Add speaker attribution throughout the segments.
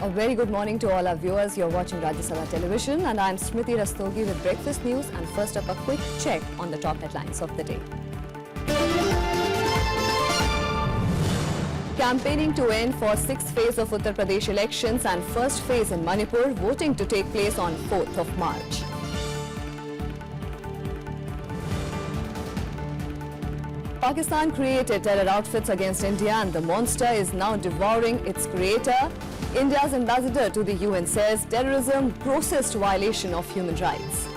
Speaker 1: A very good morning to all our viewers. You're watching Rajya Sabha television and I'm Smriti Rastogi with breakfast news, and first up a quick check on the top headlines of the day. Campaigning to end for 6th phase of Uttar Pradesh elections and first phase in Manipur, voting to take place on 4th of March. Pakistan created terror outfits against India and the monster is now devouring its creator. India's ambassador to the UN says terrorism grossest violation of human rights.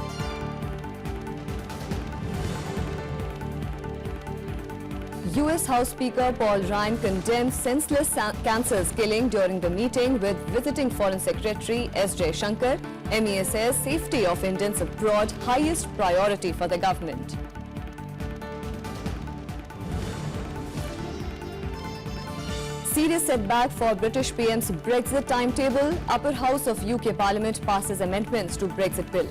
Speaker 1: US House Speaker Paul Ryan condemned senseless cancer killing during the meeting with visiting Foreign Secretary S. Jaishankar. MEA says safety of Indians abroad highest priority for the government. Serious setback for British PM's Brexit timetable. Upper House of UK Parliament passes amendments to Brexit bill.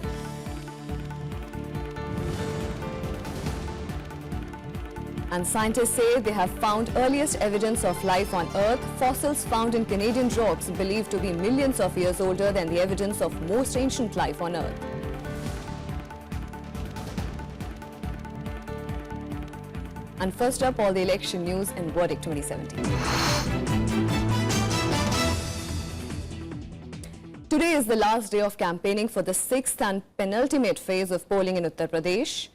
Speaker 1: And scientists say they have found earliest evidence of life on Earth. Fossils found in Canadian rocks believed to be millions of years older than the evidence of most ancient life on Earth. And first up, all the election news in Verdict 2017. Today is the last day of campaigning for the 6th and penultimate phase of polling in Uttar Pradesh.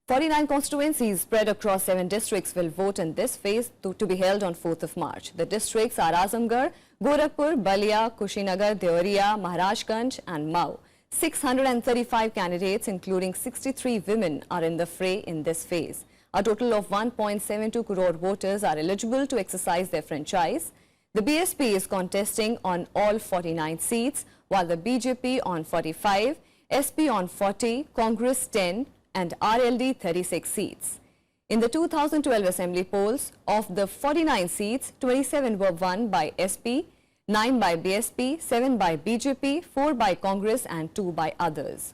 Speaker 1: 49 constituencies spread across 7 districts will vote in this phase to be held on 4th of March. The districts are Azamgarh, Gorakhpur, Balia, Kushinagar, Deoria, Maharashganj and Mau. 635 candidates, including 63 women, are in the fray in this phase. A total of 1.72 crore voters are eligible to exercise their franchise. The BSP is contesting on all 49 seats, while the BJP on 45, SP on 40, Congress 10 and RLD 36 seats. In the 2012 assembly polls, of the 49 seats, 27 were won by SP, 9 by BSP, 7 by BJP, 4 by Congress and 2 by others.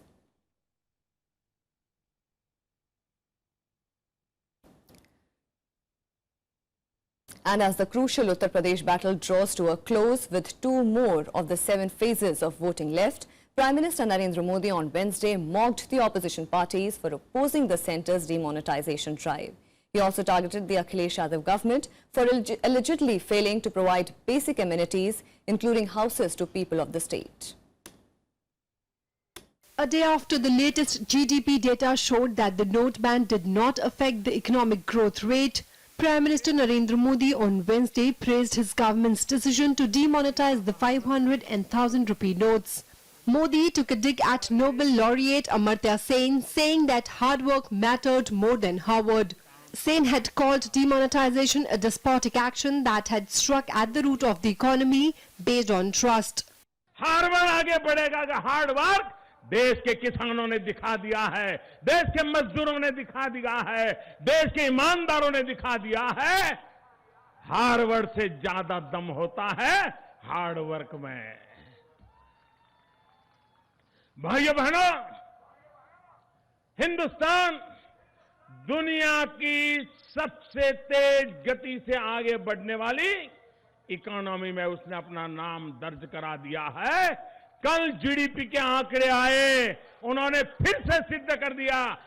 Speaker 1: And as the crucial Uttar Pradesh battle draws to a close with 2 more of the 7 phases of voting left, Prime Minister Narendra Modi on Wednesday mocked the opposition parties for opposing the centre's demonetization drive. He also targeted the Akhilesh Yadav government for allegedly failing to provide basic amenities, including houses, to people of the state.
Speaker 2: A day after the latest GDP data showed that the note ban did not affect the economic growth rate, Prime Minister Narendra Modi on Wednesday praised his government's decision to demonetize the 500 and 1000 rupee notes. Modi took a dig at Nobel laureate Amartya Sen, saying that hard work mattered more than Harvard. Sen had called demonetization a despotic action that had struck at the root of the economy based on trust.
Speaker 3: Harvard आगे बढ़ेगा कि hard work देश के किसानों ने दिखा दिया है, देश के मजदूरों ने दिखा दिया है, देश के ईमानदारों ने दिखा दिया है, हार्वर्ड से ज्यादा दम होता है हार्ड वर्क में। भाइयों बहनों, हिंदुस्तान दुनिया की सबसे तेज गति से आगे बढ़ने वाली इकोनॉमी में उसने अपना नाम दर्ज करा दिया है। कल जीडीपी के आंकड़े आए, उन्होंने फिर से सिद्ध कर दिया।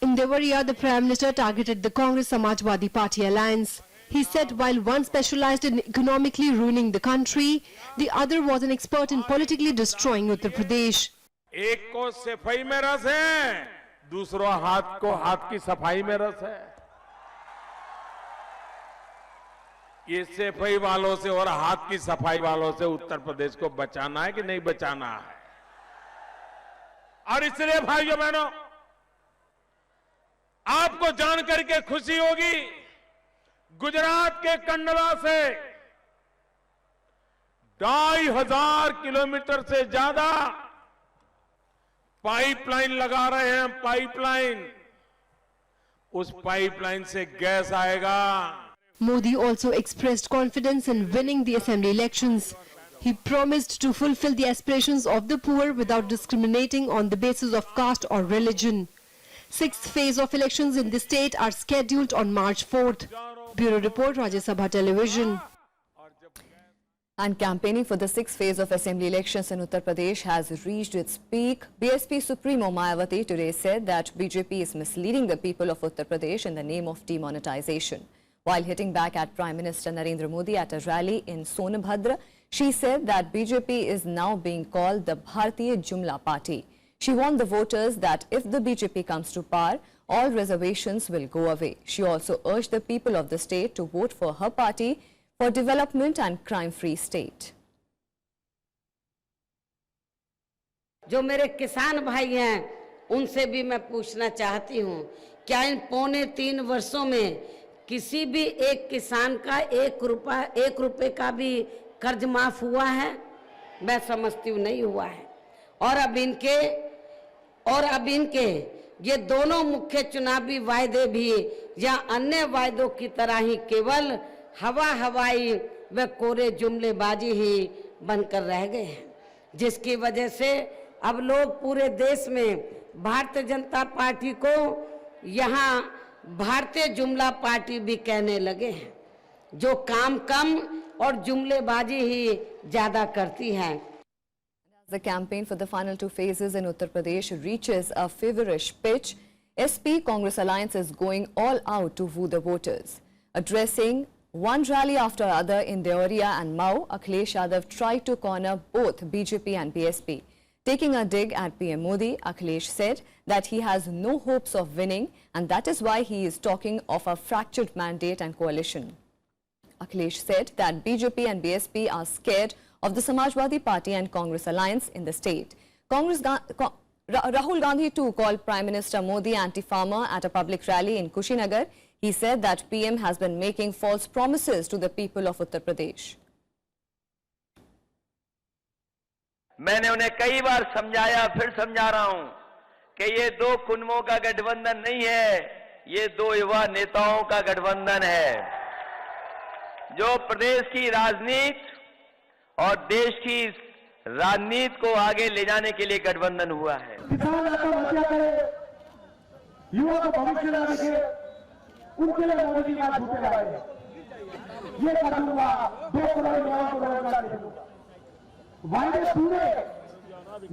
Speaker 2: In Deoria, the Prime Minister targeted the Congress Samajwadi Party alliance. He said while one specialized in economically ruining the country, the other was an expert in politically destroying Uttar Pradesh.
Speaker 3: एक को सफाई में रस है, दूसरा हाथ को हाथ की सफाई में रस है। ये सफाई वालों से और हाथ की सफाई वालों से उत्तर प्रदेश को बचाना है कि नहीं बचाना है। और इसलिए भाइयों बहनों, आपको जानकर के खुशी होगी, गुजरात के कंडला से 2500 किलोमीटर से ज्यादा पाइपलाइन लगा रहे हैं। पाइपलाइन, उस पाइपलाइन से गैस आएगा।
Speaker 2: Modi also expressed confidence in winning the assembly elections. He promised to fulfill the aspirations of the poor without discriminating on the basis of caste or religion. 6th phase of elections in the state are scheduled on March 4th. Bureau Report, Rajya Sabha Television.
Speaker 1: And campaigning for the sixth phase of assembly elections in Uttar Pradesh has reached its peak. BSP Supremo Mayawati today said that BJP is misleading the people of Uttar Pradesh in the name of demonetization. While hitting back at Prime Minister Narendra Modi at a rally in Sonabhadra, she said that BJP is now being called the Bharatiya Jumla Party. She warned the voters that if the BJP comes to power, all reservations will go away. She also urged the people of the state to vote for her party for development and crime-free state.
Speaker 4: जो मेरे किसान भाई हैं उनसे भी मैं पूछना चाहती हूं, क्या इन पौने 3 वर्षों में किसी भी एक किसान का 1 रुपए का भी कर्ज माफ हुआ है? मैं समझती हूँ नहीं हुआ है। और अब इनके ये दोनों मुख्य चुनावी वायदे भी या अन्य वायदों की तरह ही केवल हवाई व कोरे जुमलेबाजी ही बनकर रह गए हैं, जिसकी वजह से अब लोग पूरे देश में भारतीय जनता पार्टी को यहाँ भारतीय जुमला पार्टी भी कहने लगे हैं, जो काम कम और जुमलेबाजी ही ज्यादा करती है।
Speaker 1: The campaign for the final 2 phases in Uttar Pradesh reaches a feverish pitch. SP Congress Alliance is going all out to woo the voters. Addressing one rally after other in Deoria and Mau, Akhilesh Yadav tried to corner both BJP and BSP. Taking a dig at PM Modi, Akhilesh said that he has no hopes of winning and that is why he is talking of a fractured mandate and coalition. Akhilesh said that BJP and BSP are scared of the Samajwadi Party and Congress alliance in the state. Rahul Gandhi too called Prime Minister Modi anti-farmer at a public rally in Kushinagar. He said that PM has been making false promises to the people of Uttar Pradesh.
Speaker 5: मैंने उन्हें कई बार समझाया, फिर समझा रहा हूं कि ये 2 कुनबों का गठबंधन नहीं है, ये 2 युवा नेताओं का गठबंधन है, जो प्रदेश की राजनीति और देश की राजनीति को आगे ले जाने के लिए गठबंधन हुआ है।
Speaker 6: किसान आत्महत्या करे, युवा को भविष्य न रखे, उनके लिए मोदी का झूठे वायदे, ये करूंगा, 2 करोड़ युवाओं को रोजगार दे दूंगा। वायदे पूरे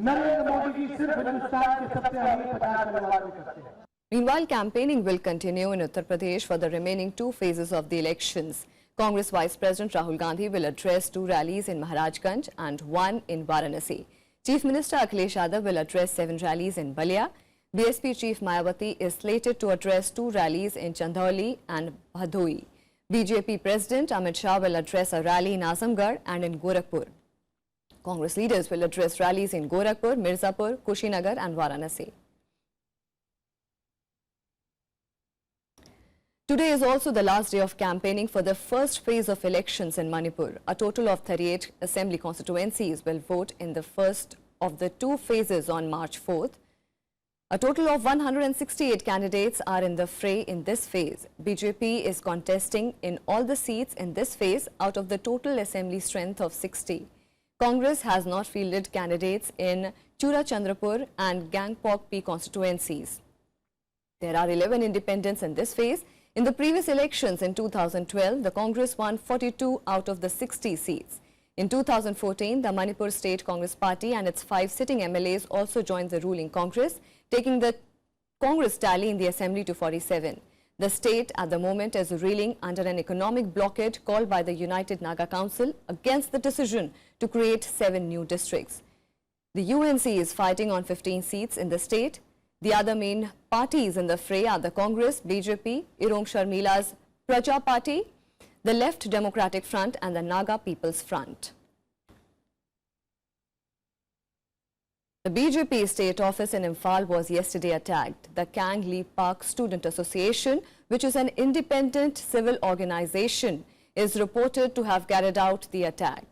Speaker 6: नरेंद्र मोदी जी सिर्फ हिंदुस्तान के सबसे अमीर 50 करोड़ वादे करते हैं।
Speaker 1: Meanwhile, campaigning will continue in Uttar Pradesh for the remaining 2 phases of the elections. Congress Vice President Rahul Gandhi will address 2 rallies in Maharajganj and 1 in Varanasi. Chief Minister Akhilesh Yadav will address 7 rallies in Balia. BSP Chief Mayawati is slated to address 2 rallies in Chandauli and Bhadoi. BJP President Amit Shah will address a rally in Azamgarh and in Gorakhpur. Congress leaders will address rallies in Gorakhpur, Mirzapur, Kushinagar and Varanasi. Today is also the last day of campaigning for the first phase of elections in Manipur. A total of 38 assembly constituencies will vote in the first of the 2 phases on March 4th. A total of 168 candidates are in the fray in this phase. BJP is contesting in all the seats in this phase out of the total assembly strength of 60. Congress has not fielded candidates in Churachandrapur and Gangpok P constituencies. There are 11 independents in this phase. In the previous elections in 2012, the Congress won 42 out of the 60 seats. In 2014, the Manipur State Congress Party and its 5 sitting MLAs also joined the ruling Congress, taking the Congress tally in the assembly to 47. The state at the moment is reeling under an economic blockade called by the United Naga Council against the decision to create 7 new districts. The UNC is fighting on 15 seats in the state. The other main parties in the fray are the Congress, BJP, Irom Sharmila's Praja Party, the Left Democratic Front and the Naga People's Front. The BJP state office in Imphal was yesterday attacked. The Kang Lee Park Student Association, which is an independent civil organization, is reported to have carried out the attack.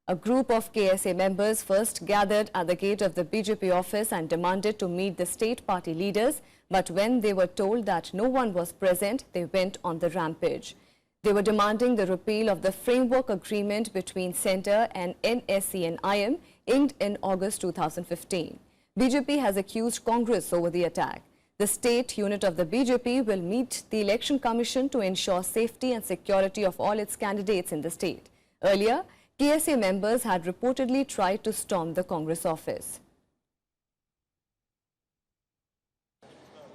Speaker 1: A group of KSA members first gathered at the gate of the BJP office and demanded to meet the state party leaders, but when they were told that no one was present, they went on the rampage. They were demanding the repeal of the framework agreement between Centre and NSC and IM, inked in August 2015. BJP has accused Congress over the attack. The state unit of the BJP will meet the Election Commission to ensure safety and security of all its candidates in the state. Earlier, KSA members had reportedly tried to storm the Congress office.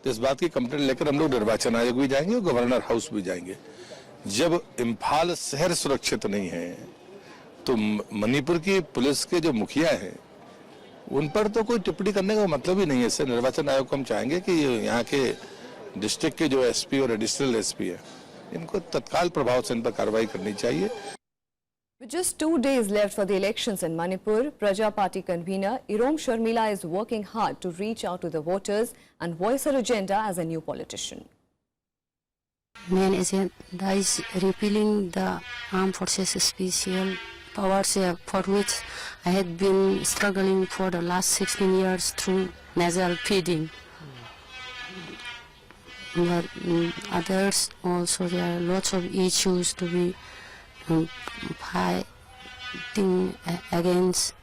Speaker 7: तो इस बात की complaint लेकर हम लोग निर्वाचन आयोग भी जाएंगे और गवर्नर हाउस भी जाएंगे। जब इम्फाल शहर सुरक्षित नहीं है तो मणिपुर की पुलिस के जो मुखिया हैं उन पर तो कोई टिप्पणी करने का मतलब ही नहीं है। इससे निर्वाचन आयोग को हम चाहेंगे कि यहाँ के डिस्ट्रिक्ट के जो एसपी और एडिशनल एसपी है इनको तत्काल प्रभाव से इन पर कार्रवाई करनी चाहिए।
Speaker 1: With just 2 days left for the elections in Manipur, Rajya party convener Irom Sharmila is working hard to reach out to the voters and voice her agenda as a new politician.
Speaker 8: Main agenda is repealing the Armed Forces Special Powers for which I had been struggling for the last 16 years through nasal feeding. But others also, there are lots of issues to be fighting against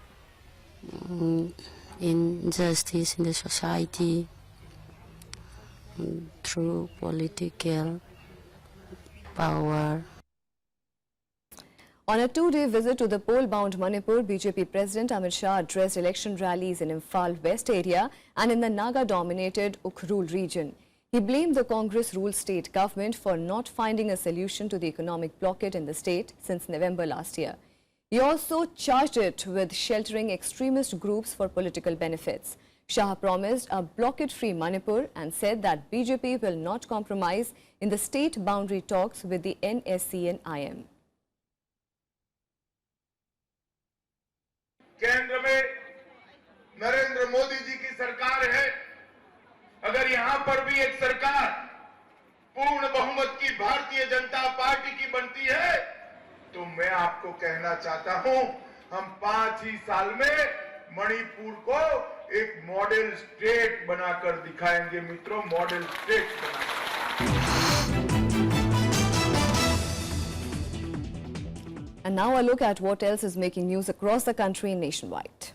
Speaker 8: injustice in the society through political power.
Speaker 1: On a 2-day visit to the poll-bound Manipur, BJP President Amit Shah addressed election rallies in Imphal West area and in the Naga-dominated Ukhrul region. He blamed the Congress-ruled state government for not finding a solution to the economic blockade in the state since November last year. He also charged it with sheltering extremist groups for political benefits. Shah promised a blockade-free Manipur and said that BJP will not compromise in the state boundary talks with the NSC and IM.
Speaker 9: केंद्र में नरेंद्र मोदी जी की सरकार है। अगर यहां पर भी एक सरकार पूर्ण बहुमत की भारतीय जनता पार्टी की बनती है तो मैं आपको कहना चाहता हूं, हम 5 ही साल में मणिपुर को एक मॉडल स्टेट बनाकर दिखाएंगे मित्रों, मॉडल स्टेट बनाकर।
Speaker 1: And now a look at what else is making news across the country and nationwide.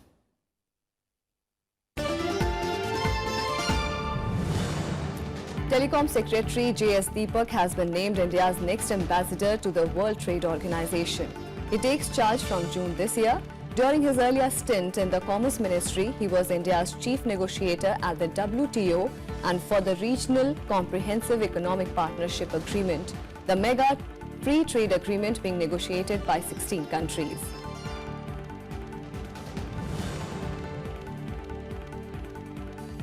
Speaker 1: Telecom Secretary J.S. Deepak has been named India's next ambassador to the World Trade Organization. He takes charge from June this year. During his earlier stint in the Commerce Ministry, he was India's chief negotiator at the WTO and for the Regional Comprehensive Economic Partnership Agreement, the mega free trade agreement being negotiated by 16 countries.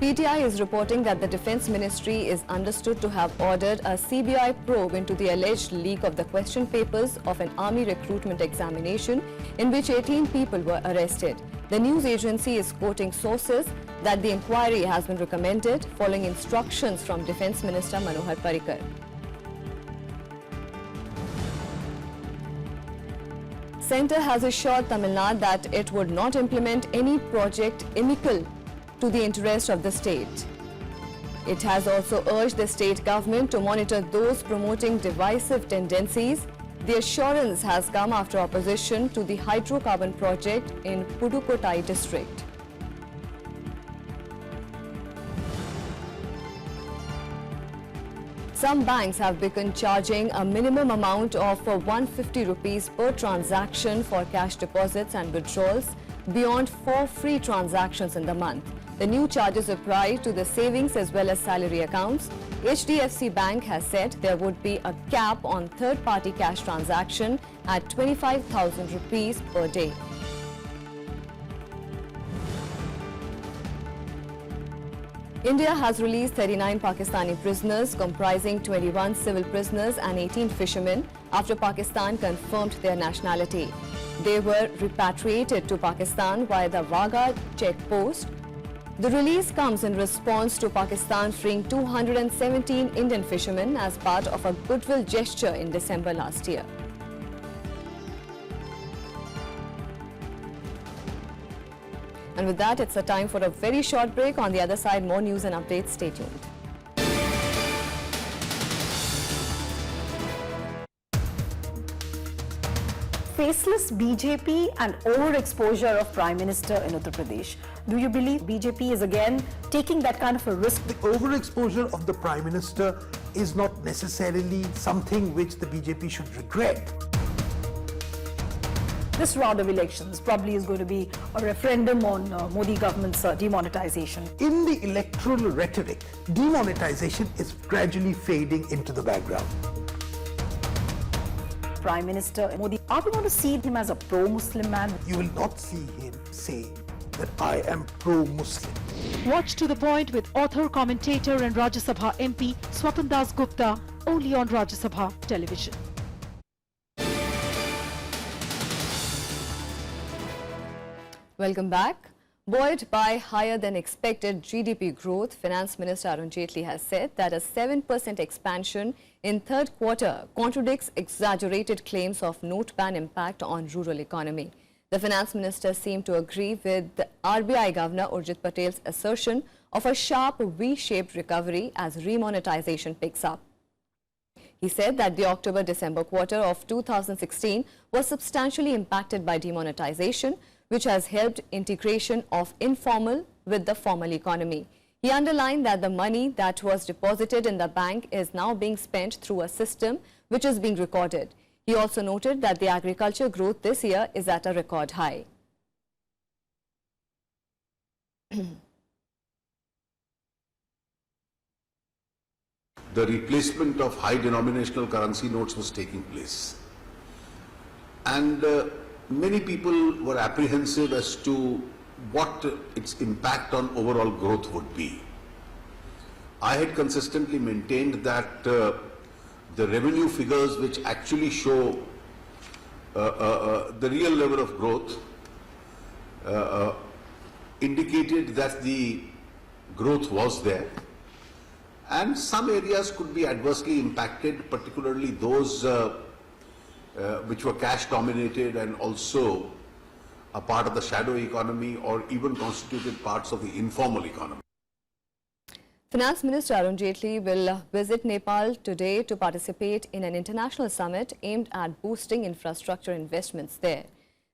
Speaker 1: PTI is reporting that the Defence Ministry is understood to have ordered a CBI probe into the alleged leak of the question papers of an army recruitment examination in which 18 people were arrested. The news agency is quoting sources that the inquiry has been recommended following instructions from Defence Minister Manohar Parrikar. Centre has assured Tamil Nadu that it would not implement any project inimical to the interest of the state. It has also urged the state government to monitor those promoting divisive tendencies. The assurance has come after opposition to the hydrocarbon project in Pudukkottai district. Some banks have begun charging a minimum amount of 150 rupees per transaction for cash deposits and withdrawals beyond 4 free transactions in the month. The new charges apply to the savings as well as salary accounts. HDFC Bank has said there would be a cap on third-party cash transaction at 25,000 rupees per day. India has released 39 Pakistani prisoners comprising 21 civil prisoners and 18 fishermen after Pakistan confirmed their nationality. They were repatriated to Pakistan via the Wagah checkpost. The release comes in response to Pakistan freeing 217 Indian fishermen as part of a goodwill gesture in December last year. And with that, it's a time for a very short break. On the other side, more news and updates. Stay tuned.
Speaker 10: Faceless BJP and overexposure of Prime Minister in Uttar Pradesh. Do you believe BJP is again taking that kind of a risk?
Speaker 6: The overexposure of the Prime Minister is not necessarily something which the BJP should regret.
Speaker 10: this round of elections probably is going to be a referendum on Modi government's demonetization.
Speaker 6: In the electoral rhetoric, demonetization is gradually fading into the background.
Speaker 10: Prime Minister Modi, are we going to see him as a pro-Muslim man?
Speaker 6: You will not see him say that I am pro-Muslim.
Speaker 2: Watch To The Point with author, commentator and Rajya Sabha MP Swapan Das Gupta only on Rajya Sabha television.
Speaker 1: Welcome back. Buoyed by higher than expected GDP growth, Finance Minister Arun Jaitley has said that a 7% expansion in third quarter contradicts exaggerated claims of note ban impact on rural economy. The Finance Minister seemed to agree with the RBI Governor Urjit Patel's assertion of a sharp V-shaped recovery as remonetization picks up. He said that the October-December quarter of 2016 was substantially impacted by demonetization, which has helped integration of informal with the formal economy. He underlined that the money that was deposited in the bank is now being spent through a system which is being recorded. He also noted that the agriculture growth this year is at a record high.
Speaker 11: The replacement of high denominational currency notes was taking place. And many people were apprehensive as to what its impact on overall growth would be. I had consistently maintained that the revenue figures which actually show the real level of growth indicated that the growth was there. And some areas could be adversely impacted, particularly those which were cash dominated and also a part of the shadow economy or even constituted parts of the informal economy.
Speaker 1: Finance Minister Arun Jaitley will visit Nepal today to participate in an international summit aimed at boosting infrastructure investments there.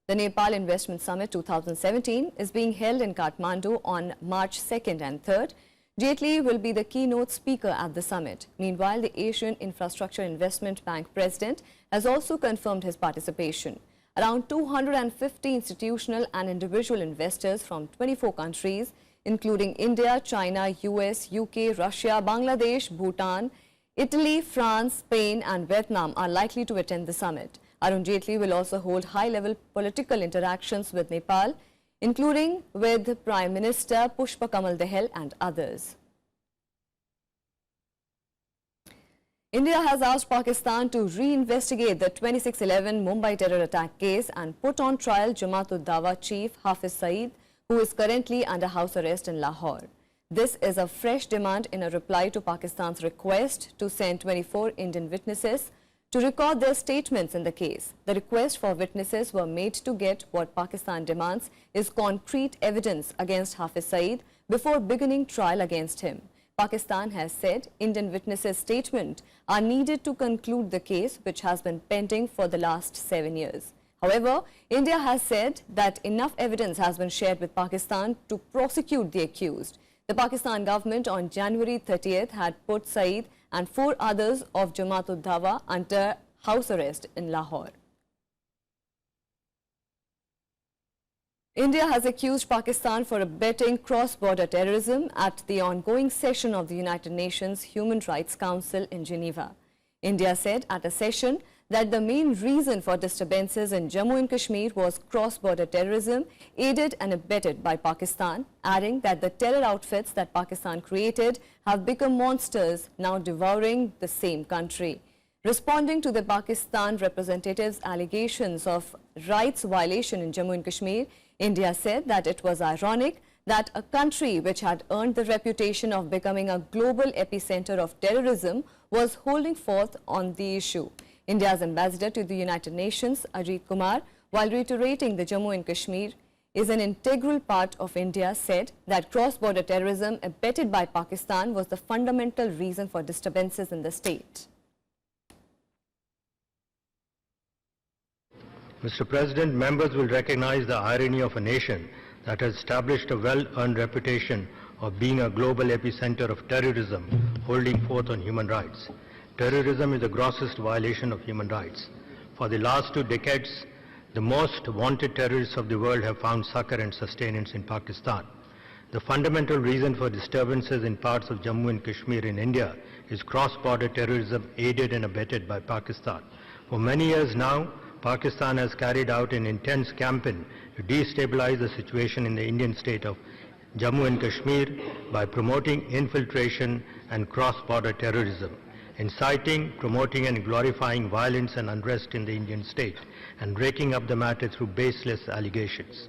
Speaker 1: The Nepal Investment Summit 2017 is being held in Kathmandu on March 2nd and 3rd. Jaitley will be the keynote speaker at the summit. Meanwhile, the Asian Infrastructure Investment Bank president has also confirmed his participation. Around 250 institutional and individual investors from 24 countries, including India, China, US, UK, Russia, Bangladesh, Bhutan, Italy, France, Spain and Vietnam are likely to attend the summit. Arun Jaitley will also hold high-level political interactions with Nepal, including with Prime Minister Pushpa Kamal Dahal and others. India has asked Pakistan to reinvestigate the 26/11 Mumbai terror attack case and put on trial Jamaat-ud-Dawa chief Hafiz Saeed, who is currently under house arrest in Lahore. This is a fresh demand in a reply to Pakistan's request to send 24 Indian witnesses to record their statements in the case. The request for witnesses were made to get what Pakistan demands is concrete evidence against Hafiz Saeed before beginning trial against him. Pakistan has said Indian witnesses' statements are needed to conclude the case, which has been pending for the last 7 years. However, India has said that enough evidence has been shared with Pakistan to prosecute the accused. The Pakistan government on January 30th had put Saeed and 4 others of Jamaat-ud-Dawa under house arrest in Lahore. India has accused Pakistan for abetting cross-border terrorism at the ongoing session of the United Nations Human Rights Council in Geneva. India said at a session that the main reason for disturbances in Jammu and Kashmir was cross-border terrorism aided and abetted by Pakistan, adding that the terror outfits that Pakistan created have become monsters now devouring the same country. Responding to the Pakistan representative's allegations of rights violation in Jammu and Kashmir, India said that it was ironic that a country which had earned the reputation of becoming a global epicenter of terrorism was holding forth on the issue. India's ambassador to the United Nations, Ajit Kumar, while reiterating the Jammu and Kashmir is an integral part of India, said that cross-border terrorism abetted by Pakistan was the fundamental reason for disturbances in the state.
Speaker 12: Mr. President, members will recognize the irony of a nation that has established a well-earned reputation of being a global epicenter of terrorism, holding forth on human rights. Terrorism is the grossest violation of human rights. For the last 2 decades, The most wanted terrorists of the world have found succor and sustenance in Pakistan. The fundamental reason for disturbances in parts of Jammu and Kashmir in India is cross-border terrorism aided and abetted by Pakistan. For many years now, Pakistan has carried out an intense campaign to destabilize the situation in the Indian state of Jammu and Kashmir by promoting infiltration and cross-border terrorism, inciting, promoting and glorifying violence and unrest in the Indian state, and raking up the matter through baseless allegations.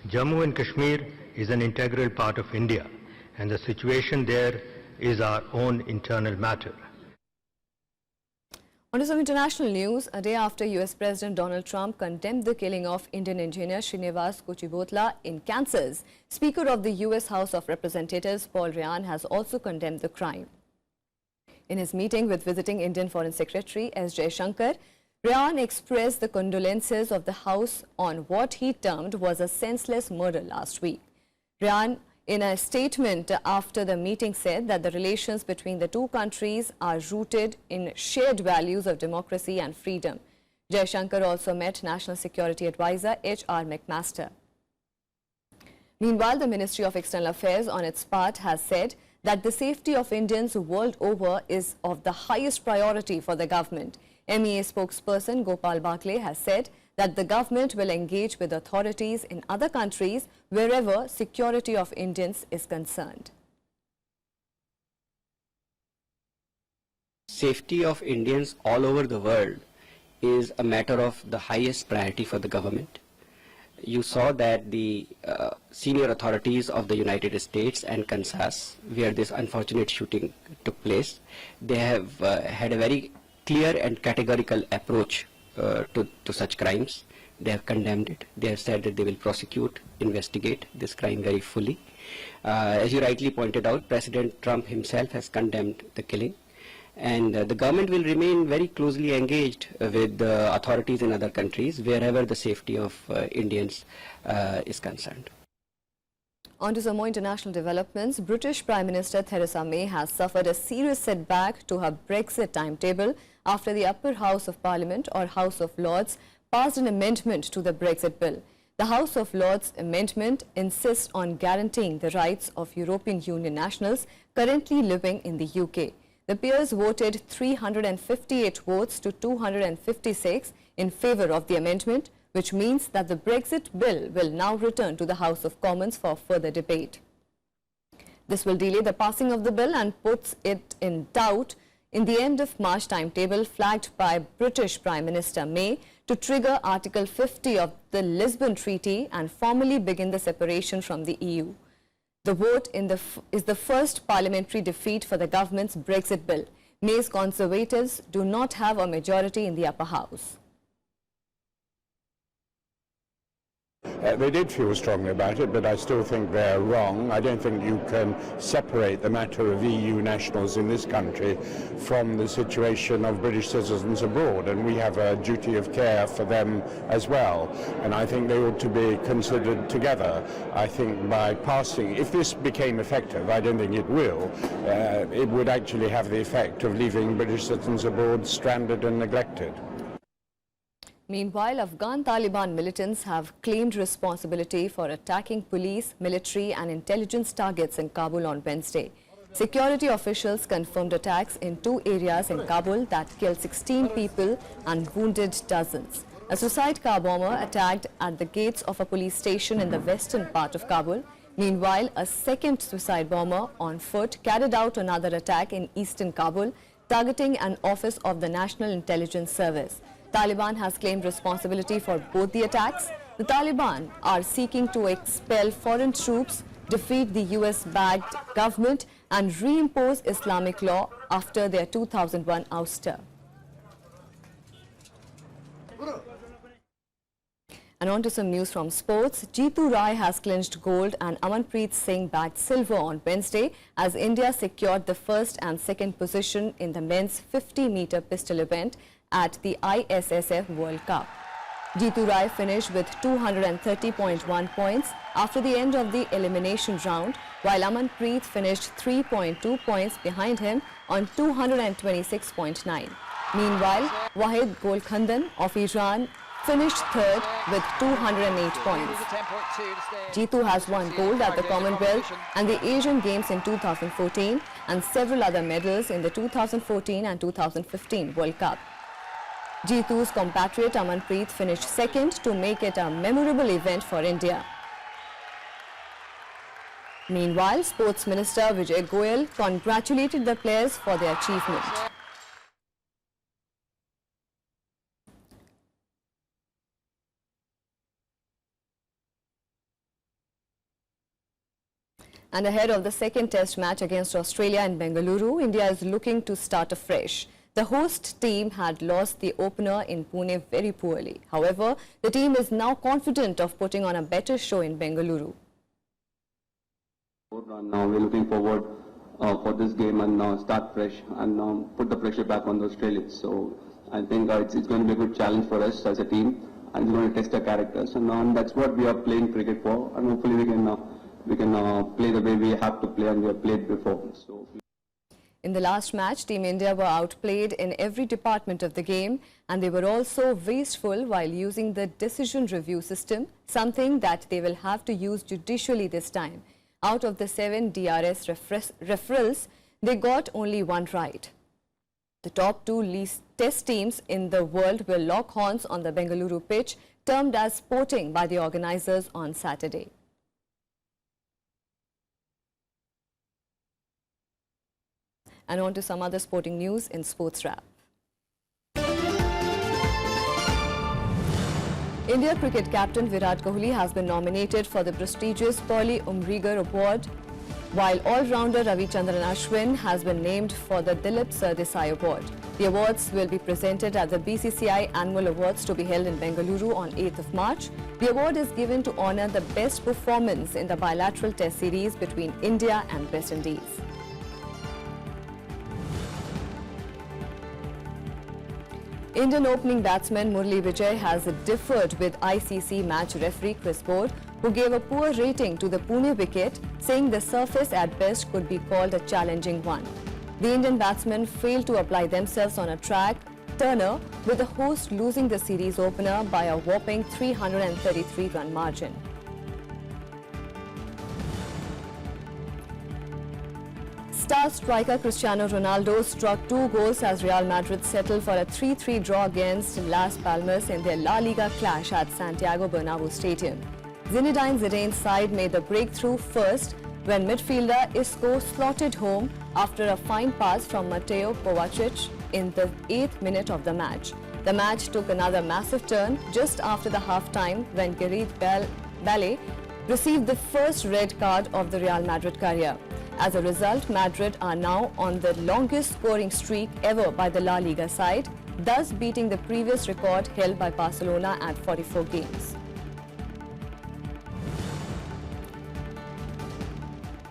Speaker 12: Jammu and Kashmir is an integral part of India, and the situation there is our own internal matter.
Speaker 1: On to some international news, a day after US President Donald Trump condemned the killing of Indian engineer Srinivas Kuchibhotla in Kansas, Speaker of the US House of Representatives Paul Ryan has also condemned the crime. In his meeting with visiting Indian Foreign Secretary S. Jaishankar, Ryan expressed the condolences of the House on what he termed was a senseless murder last week. Ryan, in a statement after the meeting, said that the relations between the two countries are rooted in shared values of democracy and freedom. Jaishankar also met National Security Advisor H.R. McMaster. Meanwhile, the Ministry of External Affairs on its part has said that the safety of Indians world over is of the highest priority for the government. MEA spokesperson Gopal Bakle has said that the government will engage with authorities in other countries wherever security of Indians is concerned.
Speaker 13: Safety of Indians all over the world is a matter of the highest priority for the government. You saw that the senior authorities of the United States and Kansas, where this unfortunate shooting took place, they have had a very clear and categorical approach to such crimes. They have condemned it. They have said that they will prosecute, investigate this crime very fully. As you rightly pointed out, President Trump himself has condemned the killing, and the government will remain very closely engaged with the authorities in other countries wherever the safety of Indians is concerned.
Speaker 1: On to some more international developments. British Prime Minister Theresa May has suffered a serious setback to her Brexit timetable after the upper house of Parliament, or House of Lords, passed an amendment to the Brexit bill. The House of Lords amendment insists on guaranteeing the rights of European Union nationals currently living in the UK. The peers voted 358 votes to 256 in favour of the amendment, which means that the Brexit bill will now return to the House of Commons for further debate. This will delay the passing of the bill and puts it in doubt in the end of March timetable flagged by British Prime Minister May to trigger Article 50 of the Lisbon Treaty and formally begin the separation from the EU. The vote is the first parliamentary defeat for the government's Brexit bill. May's Conservatives do not have a majority in the upper house.
Speaker 14: They did feel strongly about it, but I still think they're wrong. I don't think you can separate the matter of EU nationals in this country from the situation of British citizens abroad, and we have a duty of care for them as well. And I think they ought to be considered together. I think by passing, if this became effective, I don't think it will, it would actually have the effect of leaving British citizens abroad stranded and neglected.
Speaker 1: Meanwhile, Afghan Taliban militants have claimed responsibility for attacking police, military and intelligence targets in Kabul on Wednesday. Security officials confirmed attacks in two areas in Kabul that killed 16 people and wounded dozens. A suicide car bomber attacked at the gates of a police station in the western part of Kabul. Meanwhile, a second suicide bomber on foot carried out another attack in eastern Kabul, targeting an office of the National Intelligence Service. Taliban has claimed responsibility for both the attacks. The Taliban are seeking to expel foreign troops, defeat the US-backed government and reimpose Islamic law after their 2001 ouster. And on to some news from sports. Jeetu Rai has clinched gold and Amanpreet Singh bagged silver on Wednesday as India secured the first and second position in the men's 50-meter pistol event at the ISSF World Cup. Jeetu Rai finished with 230.1 points after the end of the elimination round, while Amanpreet finished 3.2 points behind him on 226.9. Meanwhile, Wahid Golkhandan of Iran finished third with 208 points. Jeetu has won gold at the Commonwealth and the Asian Games in 2014 and several other medals in the 2014 and 2015 World Cup. Jeetu's compatriot Amanpreet finished second to make it a memorable event for India. Meanwhile, Sports Minister Vijay Goyal congratulated the players for their achievement. And ahead of the second test match against Australia in Bengaluru, India is looking to start afresh. The host team had lost the opener in Pune very poorly. However, the team is now confident of putting on a better show in Bengaluru.
Speaker 15: Now we're looking forward for this game and start fresh and put the pressure back on the Australians. So I think it's going to be a good challenge for us as a team, and it's going to test our characters. And that's what we are playing cricket for, and hopefully we can play the way we have to play and we have played before. So.
Speaker 1: In the last match, Team India were outplayed in every department of the game, and they were also wasteful while using the decision review system, something that they will have to use judicially this time. Out of the 7 DRS referrals, they got only 1 right. The top 2 least test teams in the world will lock horns on the Bengaluru pitch, termed as sporting by the organisers on Saturday. And on to some other sporting news in Sports Wrap. India cricket captain Virat Kohli has been nominated for the prestigious Polly Umrigar Award, while all-rounder Ravichandran Ashwin has been named for the Dilip Sardesai Award. The awards will be presented at the BCCI Annual Awards to be held in Bengaluru on 8th of March. The award is given to honour the best performance in the bilateral test series between India and West Indies. Indian opening batsman Murali Vijay has differed with ICC match referee Chris Board, who gave a poor rating to the Pune wicket, saying the surface at best could be called a challenging one. The Indian batsmen failed to apply themselves on a track turner, with the host losing the series opener by a whopping 333-run margin. Star striker Cristiano Ronaldo struck 2 goals as Real Madrid settled for a 3-3 draw against Las Palmas in their La Liga clash at Santiago Bernabeu Stadium. Zinedine Zidane's side made the breakthrough first when midfielder Isco slotted home after a fine pass from Mateo Kovacic in the 8th minute of the match. The match took another massive turn just after the half-time when Gareth Bale received the first red card of the Real Madrid career. As a result, Madrid are now on the longest scoring streak ever by the La Liga side, thus beating the previous record held by Barcelona at 44 games.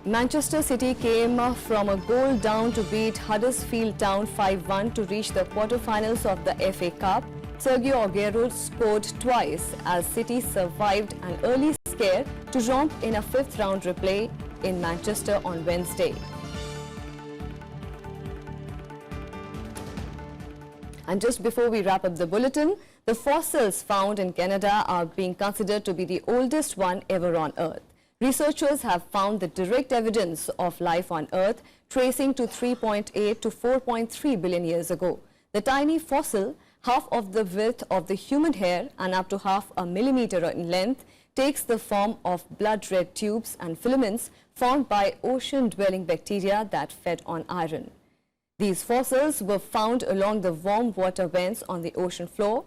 Speaker 1: Manchester City came from a goal down to beat Huddersfield Town 5-1 to reach the quarter-finals of the FA Cup. Sergio Aguero scored twice as City survived an early scare to romp in a 5th-round replay in Manchester on Wednesday. And just before we wrap up the bulletin, the fossils found in Canada are being considered to be the oldest one ever on Earth. Researchers have found the direct evidence of life on Earth tracing to 3.8 to 4.3 billion years ago. The tiny fossil, half of the width of the human hair and up to half a millimeter in length, takes the form of blood-red tubes and filaments formed by ocean-dwelling bacteria that fed on iron. These fossils were found along the warm water vents on the ocean floor.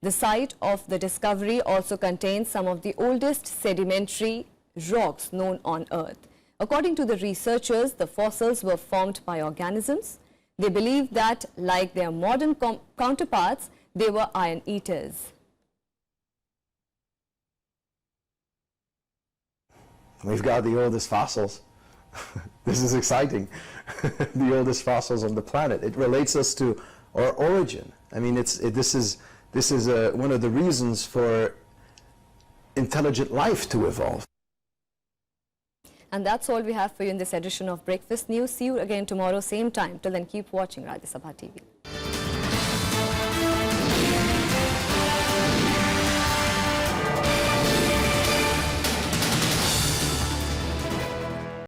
Speaker 1: The site of the discovery also contains some of the oldest sedimentary rocks known on Earth. According to the researchers, the fossils were formed by organisms. They believe that, like their modern counterparts, they were iron eaters.
Speaker 16: We've got the oldest fossils. This is exciting. The oldest fossils on the planet. It relates us to our origin. I mean, this is one of the reasons for intelligent life to evolve.
Speaker 1: And that's all we have for you in this edition of Breakfast News. See you again tomorrow, same time. Till then, keep watching Rajya Sabha TV.